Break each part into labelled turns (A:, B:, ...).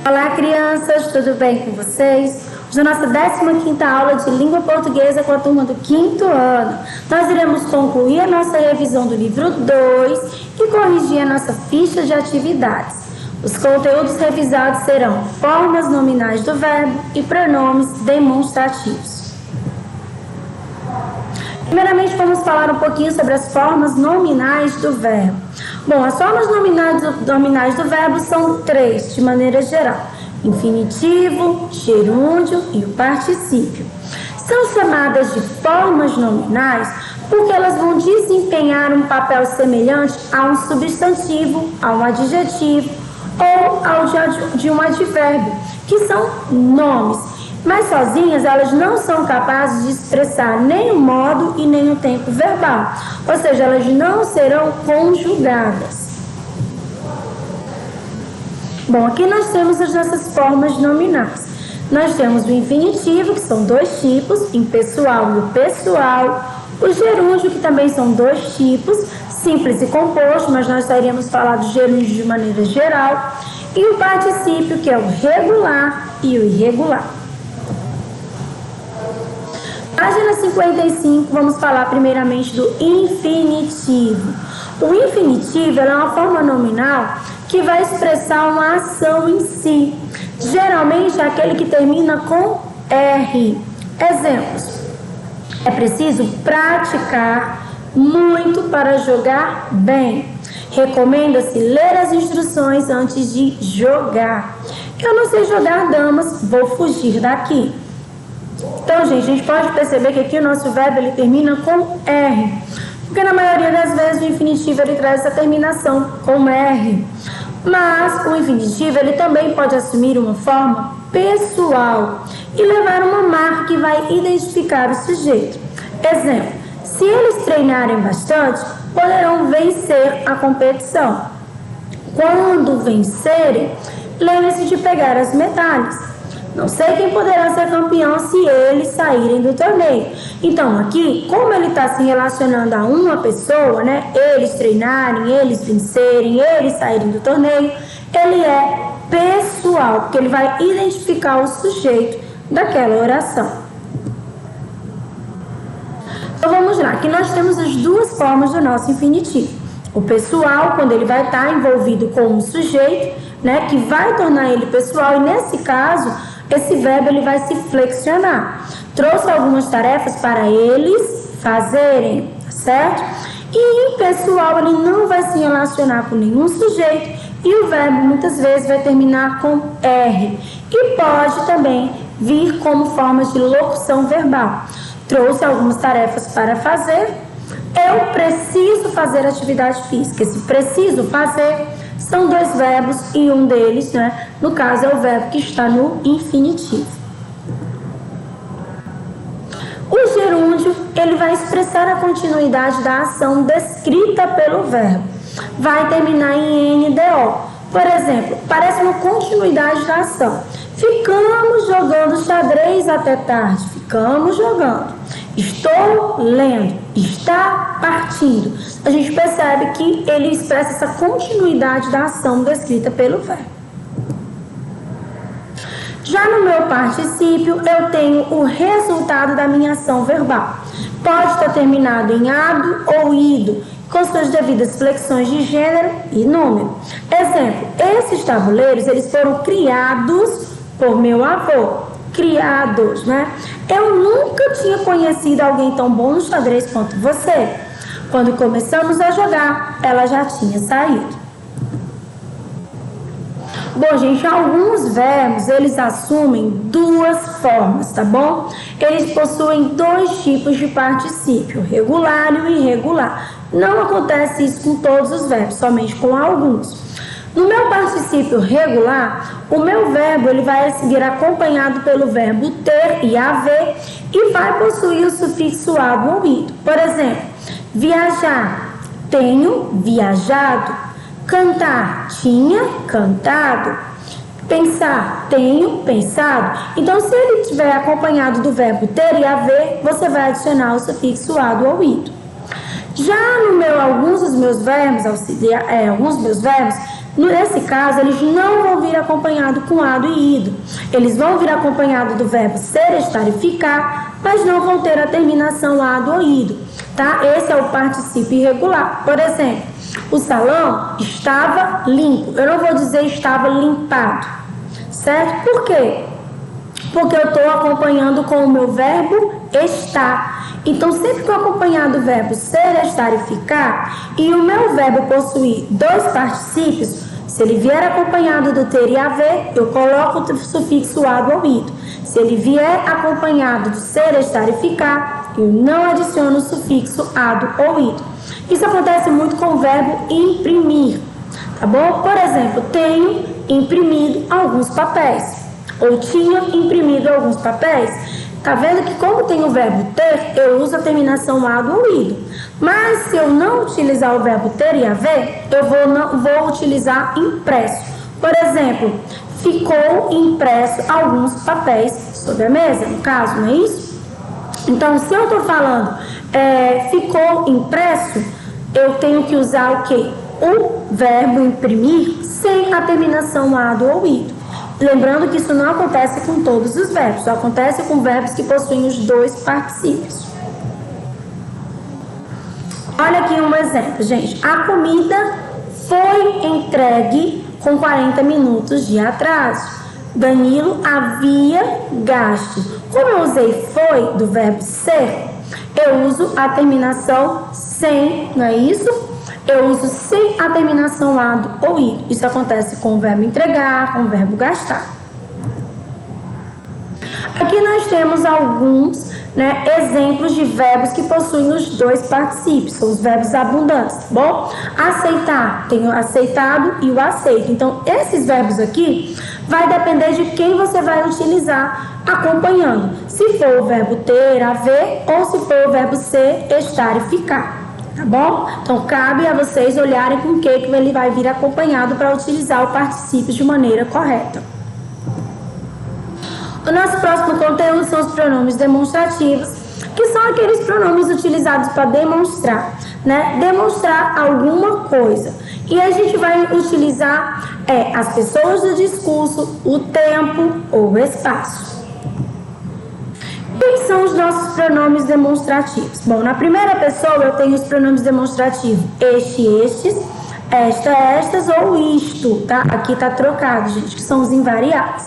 A: Olá, crianças, tudo bem com vocês? Hoje na nossa 15ª aula de língua portuguesa com a turma do 5º ano. Nós iremos concluir a nossa revisão do livro 2 e corrigir a nossa ficha de atividades. Os conteúdos revisados serão formas nominais do verbo e pronomes demonstrativos. Primeiramente, vamos falar um pouquinho sobre as formas nominais do verbo. Bom, as formas nominais do verbo são 3, de maneira geral: infinitivo, gerúndio e o particípio. São chamadas de formas nominais porque elas vão desempenhar um papel semelhante a um substantivo, a um adjetivo ou ao de um advérbio, que são nomes. Mas sozinhas elas não são capazes de expressar nem o modo e nem o tempo verbal, ou seja, elas não serão conjugadas. Bom, aqui nós temos as nossas formas nominais. Nós temos o infinitivo, que são 2 tipos, impessoal e o pessoal, o gerúndio, que também são 2 tipos, simples e composto, mas nós só iremos falar do gerúndio de maneira geral, e o particípio, que é o regular e o irregular. Página 55, vamos falar primeiramente do infinitivo. O infinitivo é uma forma nominal que vai expressar uma ação em si. Geralmente é aquele que termina com R. Exemplos: é preciso praticar muito para jogar bem. Recomenda-se ler as instruções antes de jogar. Eu não sei jogar damas, vou fugir daqui. Então, gente, a gente pode perceber que aqui o nosso verbo ele termina com R, porque na maioria das vezes o infinitivo ele traz essa terminação com R. Mas o infinitivo ele também pode assumir uma forma pessoal e levar uma marca que vai identificar o sujeito. Exemplo: se eles treinarem bastante, poderão vencer a competição. Quando vencerem, lembre-se de pegar as medalhas. Não sei quem poderá ser campeão se eles saírem do torneio. Então, aqui, como ele está se relacionando a uma pessoa, né? Eles treinarem, eles vencerem, eles saírem do torneio, ele é pessoal, porque ele vai identificar o sujeito daquela oração. Então, vamos lá. Aqui nós temos as 2 formas do nosso infinitivo. O pessoal, quando ele vai estar envolvido com um sujeito, né? Que vai tornar ele pessoal, e nesse caso esse verbo ele vai se flexionar. Trouxe algumas tarefas para eles fazerem, certo? E impessoal ele não vai se relacionar com nenhum sujeito e o verbo muitas vezes vai terminar com R. E pode também vir como forma de locução verbal. Trouxe algumas tarefas para fazer. Eu preciso fazer atividade física. Esse preciso fazer são 2 verbos e um deles, né, no caso, é o verbo que está no infinitivo. O gerúndio, ele vai expressar a continuidade da ação descrita pelo verbo. Vai terminar em NDO. Por exemplo, parece uma continuidade da ação. Ficamos jogando xadrez até tarde. Ficamos jogando. Estou lendo. Está partindo. A gente percebe que ele expressa essa continuidade da ação descrita pelo verbo. Já no meu particípio, eu tenho o resultado da minha ação verbal. Pode estar terminado em ado ou ido, com suas devidas flexões de gênero e número. Exemplo: esses tabuleiros, eles foram criados por meu avô. Criados, né? Eu nunca tinha conhecido alguém tão bom no xadrez quanto você. Quando começamos a jogar, ela já tinha saído. Bom, gente, alguns verbos, eles assumem 2 formas, tá bom? Eles possuem 2 tipos de particípio, regular e o irregular. Não acontece isso com todos os verbos, somente com alguns. No meu particípio regular, o meu verbo ele vai seguir acompanhado pelo verbo ter e haver e vai possuir o sufixo ado ou ido. Por exemplo, viajar, tenho viajado. Cantar, tinha cantado. Pensar, tenho pensado. Então, se ele estiver acompanhado do verbo ter e haver, você vai adicionar o sufixo ado ou ido. Já alguns dos meus verbos, nesse caso, eles não vão vir acompanhado com ado e ido. Eles vão vir acompanhado do verbo ser, estar e ficar, mas não vão ter a terminação ado ou ido, tá? Esse é o particípio irregular. Por exemplo, o salão estava limpo. Eu não vou dizer estava limpado, certo? Por quê? Porque eu estou acompanhando com o meu verbo estar. Então, sempre que eu acompanhar do verbo ser, estar e ficar, e o meu verbo possuir dois particípios, se ele vier acompanhado do ter e haver, eu coloco o sufixo ado ou ido. Se ele vier acompanhado do ser, estar e ficar, eu não adiciono o sufixo ado ou ido. Isso acontece muito com o verbo imprimir, tá bom? Por exemplo, tenho imprimido alguns papéis, ou tinha imprimido alguns papéis. Tá vendo que como tem o verbo ter, eu uso a terminação ado ou ido. Mas se eu não utilizar o verbo ter e haver, eu vou utilizar impresso. Por exemplo, ficou impresso alguns papéis sobre a mesa, no caso, não é isso? Então, se eu estou falando ficou impresso, eu tenho que usar o quê? O verbo imprimir sem a terminação ado ou ido. Lembrando que isso não acontece com todos os verbos, só acontece com verbos que possuem os dois particípios. Olha aqui um exemplo, gente. A comida foi entregue com 40 minutos de atraso. Danilo havia gasto. Como eu usei foi do verbo ser, eu uso a terminação sem, não é isso? Eu uso sem a terminação ado ou ido. Isso acontece com o verbo entregar, com o verbo gastar. Aqui nós temos alguns exemplos de verbos que possuem os dois particípios, são os verbos abundantes, tá bom? Aceitar, tem o aceitado e o aceito. Então, esses verbos aqui vai depender de quem você vai utilizar acompanhando. Se for o verbo ter, haver, ou se for o verbo ser, estar e ficar. Tá bom? Então, cabe a vocês olharem com o que ele vai vir acompanhado para utilizar o particípio de maneira correta. O nosso próximo conteúdo são os pronomes demonstrativos, que são aqueles pronomes utilizados para demonstrar, demonstrar alguma coisa. E a gente vai utilizar as pessoas do discurso, o tempo ou o espaço. Quem são os nossos pronomes demonstrativos? Bom, na primeira pessoa eu tenho os pronomes demonstrativos este, estes, esta, estas ou isto, tá? Aqui tá trocado, gente, que são os invariáveis.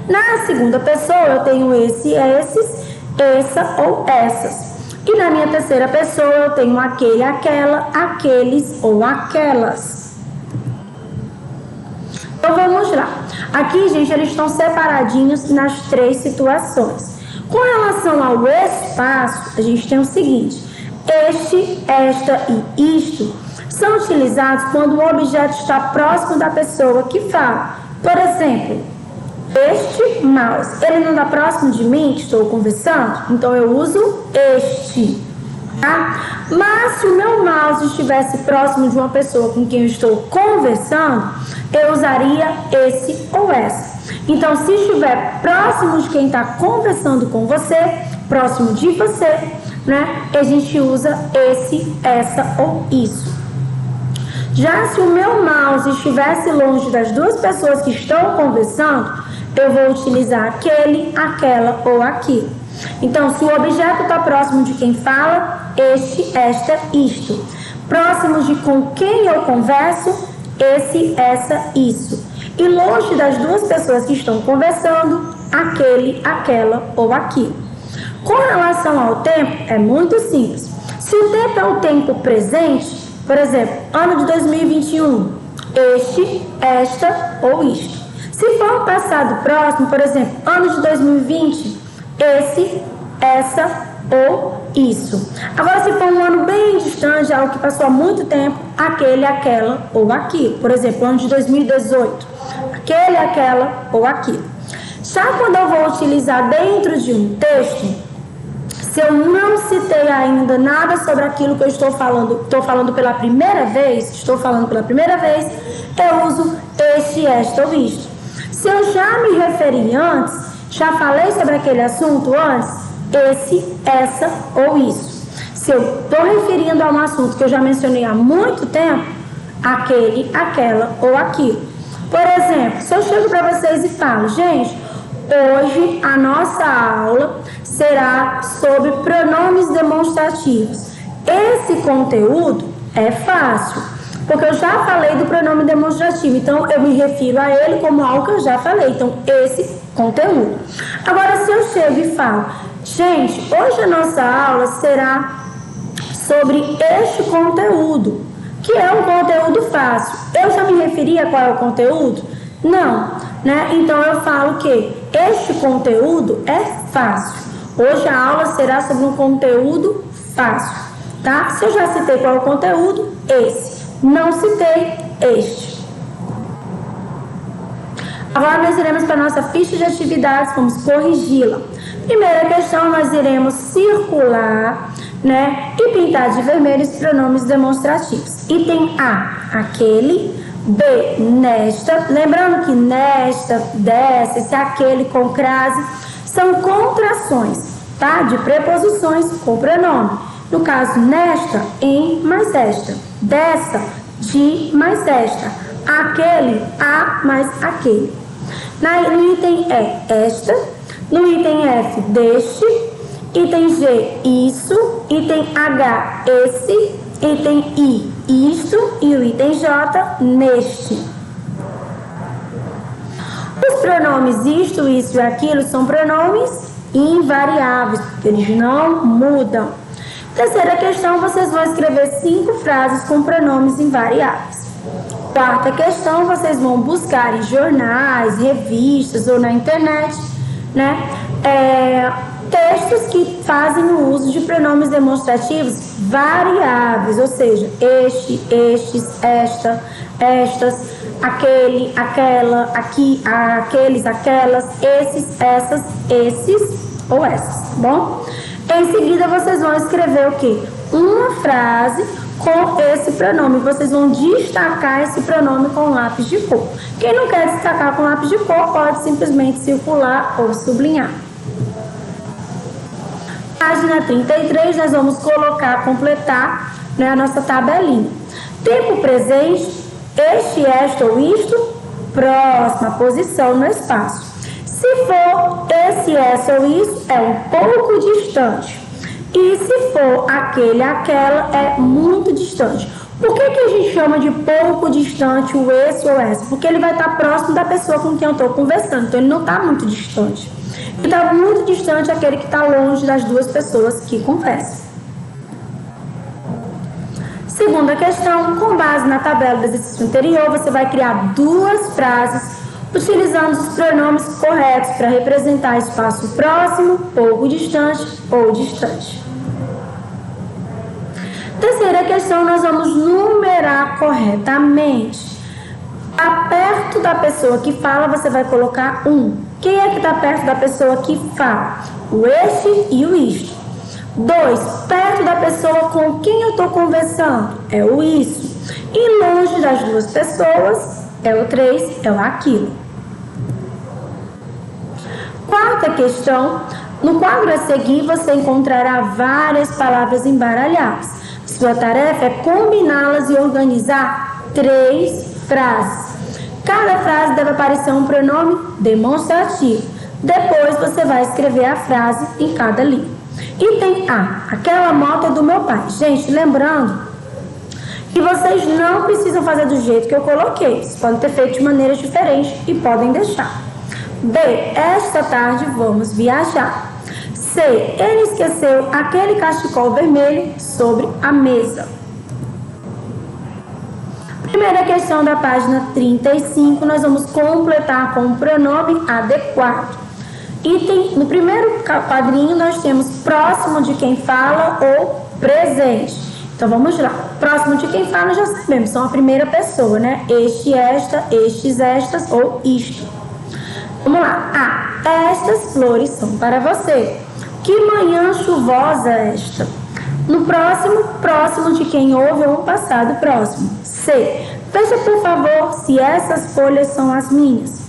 A: Na segunda pessoa eu tenho esse, esses, essa ou essas. E na minha terceira pessoa eu tenho aquele, aquela, aqueles ou aquelas. Então vamos lá. Aqui, gente, eles estão separadinhos nas três situações. Com relação ao espaço, a gente tem o seguinte: este, esta e isto são utilizados quando o objeto está próximo da pessoa que fala. Por exemplo, este mouse, ele não está próximo de mim que estou conversando, então eu uso este, tá? Mas se o meu mouse estivesse próximo de uma pessoa com quem eu estou conversando, eu usaria esse ou essa. Então, se estiver próximo de quem está conversando com você, próximo de você, a gente usa esse, essa ou isso. Já se o meu mouse estivesse longe das duas pessoas que estão conversando, eu vou utilizar aquele, aquela ou aquilo. Então, se o objeto está próximo de quem fala, este, esta, isto. Próximo de com quem eu converso, esse, essa, isso. E longe das duas pessoas que estão conversando, aquele, aquela ou aquilo. Com relação ao tempo, é muito simples. Se o tempo é o tempo presente, por exemplo, ano de 2021, este, esta ou isto. Se for um passado próximo, por exemplo, ano de 2020, esse, essa ou isso. Agora, se for um ano bem distante, algo que passou há muito tempo, aquele, aquela ou aquilo. Por exemplo, ano de 2018, aquele, aquela ou aquilo. Já quando eu vou utilizar dentro de um texto, se eu não citei ainda nada sobre aquilo que eu estou falando pela primeira vez, eu uso este, esta ou isto. Se eu já me referi antes, já falei sobre aquele assunto antes, esse, essa ou isso. Se eu estou referindo a um assunto que eu já mencionei há muito tempo, aquele, aquela ou aquilo. Por exemplo, se eu chego para vocês e falo, gente, hoje a nossa aula será sobre pronomes demonstrativos. Esse conteúdo é fácil, porque eu já falei do pronome demonstrativo, então eu me refiro a ele como algo que eu já falei, então esse conteúdo. Agora, se eu chego e falo, gente, hoje a nossa aula será sobre este conteúdo, que é um conteúdo fácil. Eu já me referi a qual é o conteúdo? Não, né? Então eu falo que este conteúdo é fácil. Hoje a aula será sobre um conteúdo fácil, tá? Se eu já citei qual é o conteúdo, esse. Não citei este. Agora nós iremos para a nossa ficha de atividades, vamos corrigi-la. Primeira questão, nós iremos circular, né, e pintar de vermelho os pronomes demonstrativos. Item A, aquele. B, nesta. Lembrando que nesta, dessa, esse aquele com crase são contrações, tá? De preposições com pronome. No caso, nesta, em mais esta. Dessa, de mais esta. Aquele, a mais aquele. No item E, esta. No item F, deste. Item G, isso. Item H, esse. Item I, isto. E o item J, neste. Os pronomes isto, isso e aquilo são pronomes invariáveis, porque eles não mudam. Terceira questão, vocês vão escrever 5 frases com pronomes invariáveis. Quarta questão, vocês vão buscar em jornais, revistas ou na internet, né? Textos que fazem o uso de pronomes demonstrativos variáveis, ou seja, este, estes, esta, estas, aquele, aquela, aqui, aqueles, aquelas, esses, essas, esses ou essas, tá bom? Em seguida, vocês vão escrever o quê? Uma frase com esse pronome. Vocês vão destacar esse pronome com lápis de cor. Quem não quer destacar com lápis de cor, pode simplesmente circular ou sublinhar. Página 33, nós vamos completar, né, a nossa tabelinha. Tempo presente, este, esta ou isto, próxima posição no espaço. Se for esse, essa ou isso, é um pouco distante. E se for aquele, aquela, é muito distante. Por que a gente chama de pouco distante o esse ou essa? Porque ele vai estar próximo da pessoa com quem eu estou conversando, então ele não está muito distante. Está muito distante aquele que está longe das duas pessoas que conversam. Segunda questão, com base na tabela do exercício anterior, você vai criar 2 frases utilizando os pronomes corretos para representar espaço próximo, pouco distante ou distante. Terceira questão, nós vamos numerar corretamente. Perto da pessoa que fala, você vai colocar 1. Quem é que está perto da pessoa que fala? O este e o isto. 2. Perto da pessoa com quem eu estou conversando? É o isso. E longe das duas pessoas, é o 3, é o aquilo. Quarta questão. No quadro a seguir, você encontrará várias palavras embaralhadas. Sua tarefa é combiná-las e organizar 3 frases. Cada frase deve aparecer um pronome demonstrativo. Depois você vai escrever a frase em cada linha. Item A. Aquela moto é do meu pai. Gente, lembrando que vocês não precisam fazer do jeito que eu coloquei. Vocês podem ter feito de maneiras diferentes e podem deixar. B. Esta tarde vamos viajar. C. Ele esqueceu aquele cachecol vermelho sobre a mesa. Primeira questão da página 35, nós vamos completar com o pronome adequado. No primeiro quadrinho, nós temos próximo de quem fala ou presente. Então, vamos lá. Próximo de quem fala, já sabemos, são a primeira pessoa, né? Este, esta, estes, estas ou isto. Vamos lá. A. Estas flores são para você. Que manhã chuvosa esta. No próximo de quem ouve ou passado próximo. C. Veja, por favor, se essas folhas são as minhas.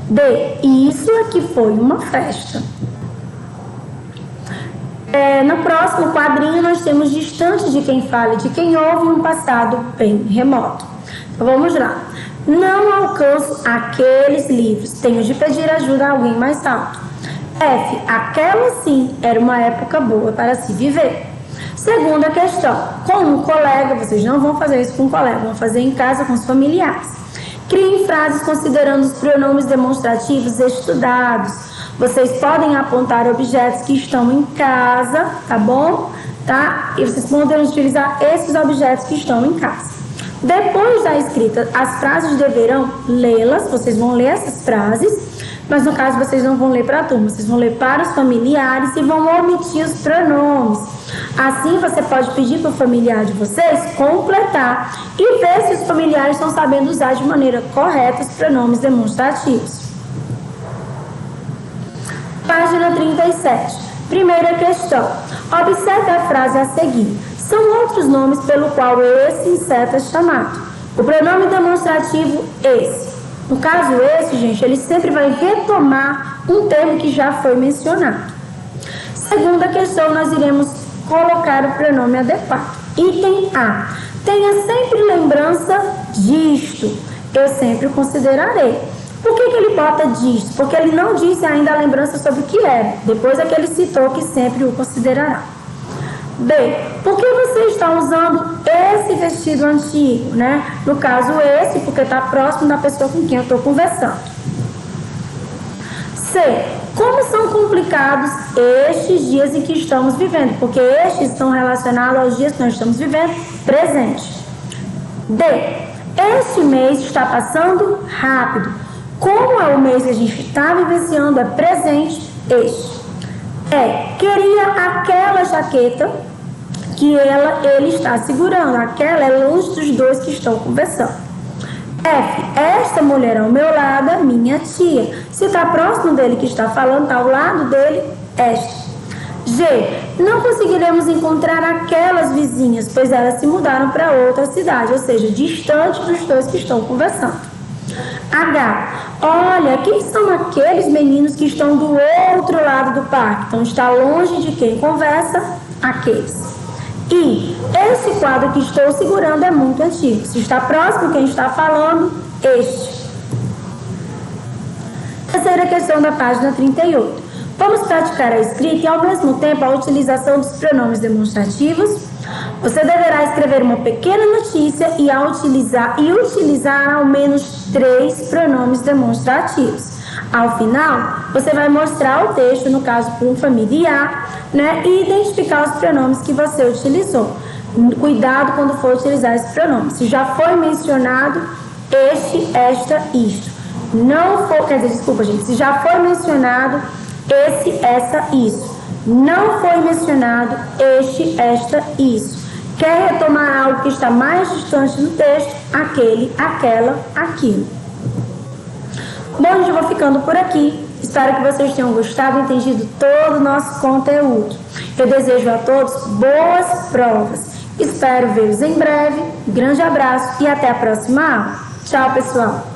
A: D. Isso aqui foi uma festa. No próximo quadrinho, nós temos distante de quem fala e de quem ouve um passado bem remoto. Então, vamos lá. Não alcanço aqueles livros. Tenho de pedir ajuda a alguém mais alto. F. Aquela sim era uma época boa para se viver. Segunda questão. Com um colega, vocês não vão fazer isso com um colega, vão fazer em casa com os familiares. Criem frases considerando os pronomes demonstrativos estudados. Vocês podem apontar objetos que estão em casa, tá bom? Tá? E vocês podem utilizar esses objetos que estão em casa. Depois da escrita, as frases deverão lê-las, vocês vão ler essas frases, mas no caso vocês não vão ler para a turma, vocês vão ler para os familiares e vão omitir os pronomes. Assim você pode pedir para o familiar de vocês completar e ver se os familiares estão sabendo usar de maneira correta os pronomes demonstrativos. Página 37. Primeira questão. Observe a frase a seguir. São outros nomes pelo qual esse inseto é chamado. O pronome demonstrativo esse. No caso esse, gente, ele sempre vai retomar um termo que já foi mencionado. Segunda questão, nós iremos colocar o pronome adequado. Item A. Tenha sempre lembrança disto. Eu sempre considerarei. Por que ele bota disto? Porque ele não disse ainda a lembrança sobre o que era. Depois é que ele citou que sempre o considerará. B. Por que você está usando esse vestido antigo, né? No caso, esse, porque está próximo da pessoa com quem eu estou conversando. C. Como são complicados estes dias em que estamos vivendo? Porque estes estão relacionados aos dias que nós estamos vivendo, presente. D. Este mês está passando rápido. Como é o mês que a gente está vivenciando, é presente este. E. Queria aquela jaqueta que ele está segurando. Aquela é longe dos dois que estão conversando. F. Esta mulher ao meu lado é minha tia. Se está próximo dele que está falando, está ao lado dele, esta. G. Não conseguiremos encontrar aquelas vizinhas, pois elas se mudaram para outra cidade, ou seja, distante dos dois que estão conversando. H. Olha, quem são aqueles meninos que estão do outro lado do parque? Então, está longe de quem conversa, aqueles. I. Esse quadro que estou segurando é muito antigo. Se está próximo quem está falando, este. Terceira questão da página 38. Vamos praticar a escrita e, ao mesmo tempo, a utilização dos pronomes demonstrativos. Você deverá escrever uma pequena notícia e utilizar ao menos 3 pronomes demonstrativos. Ao final, você vai mostrar o texto, no caso, para um familiar, né, e identificar os pronomes que você utilizou. Cuidado quando for utilizar esse pronome. Se já foi mencionado este, esta, isto. Não for, quer dizer, desculpa, gente, se já foi mencionado esse, essa, isso. Não foi mencionado este, esta, isso. Quer retomar algo que está mais distante no texto? Aquele, aquela, aquilo. Bom, gente, eu vou ficando por aqui. Espero que vocês tenham gostado e entendido todo o nosso conteúdo. Eu desejo a todos boas provas. Espero vê-los em breve. Grande abraço e até a próxima aula. Tchau, pessoal!